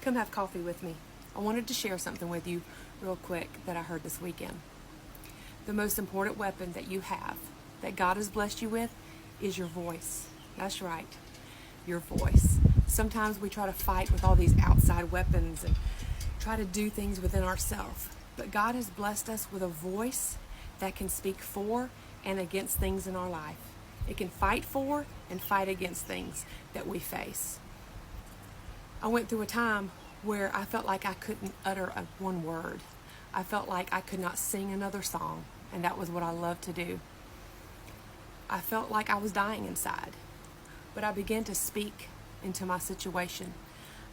Come have coffee with me. I wanted to share something with you real quick that I heard this weekend. The most important weapon that you have, that God has blessed you with, is your voice. That's right, your voice. Sometimes we try to fight with all these outside weapons and try to do things within ourselves. But God has blessed us with a voice that can speak for and against things in our life. It can fight for and fight against things that we face. I went through a time where I felt like I couldn't utter one word. I felt like I could not sing another song, and that was what I loved to do. I felt like I was dying inside, but I began to speak into my situation.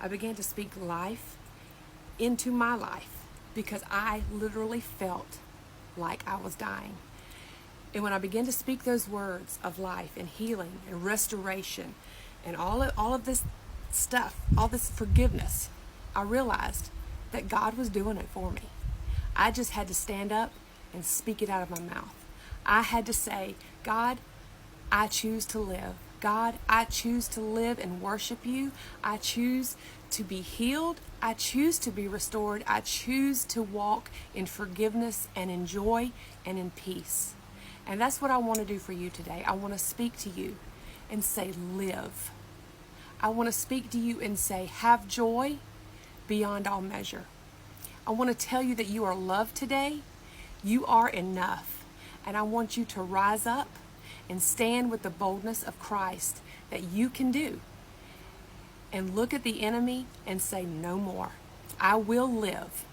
I began to speak life into my life because I literally felt like I was dying. And when I began to speak those words of life and healing and restoration and all of this stuff, all this forgiveness, I realized that God was doing it for me. I just had to stand up and speak it out of my mouth. I had to say, God, I choose to live. God, I choose to live and worship you. I choose to be healed. I choose to be restored. I choose to walk in forgiveness and in joy and in peace. And that's what I want to do for you today. I want to speak to you and say, live. I want to speak to you and say, have joy beyond all measure. I want to tell you that you are loved today. You are enough. And I want you to rise up and stand with the boldness of Christ that you can do. And look at the enemy and say, no more. I will live.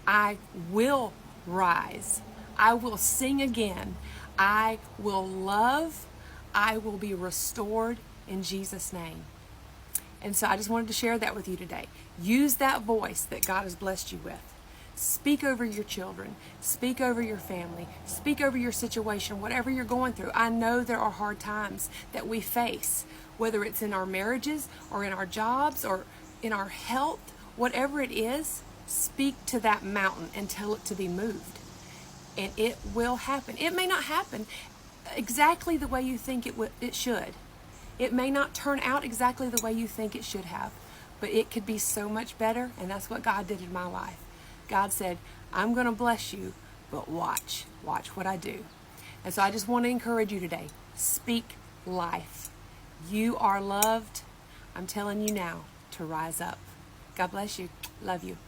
I will rise. I will sing again. I will love. I will be restored in Jesus' name. And so I just wanted to share that with you today. Use that voice that God has blessed you with. Speak over your children. Speak over your family. Speak over your situation, whatever you're going through. I know there are hard times that we face, whether it's in our marriages or in our jobs or in our health, whatever it is, speak to that mountain and tell it to be moved. And it will happen. It may not happen exactly the way you think it should. It may not turn out exactly the way you think it should have, but it could be so much better, and that's what God did in my life. God said, I'm going to bless you, but watch what I do. And so I just want to encourage you today, speak life. You are loved. I'm telling you now to rise up. God bless you. Love you.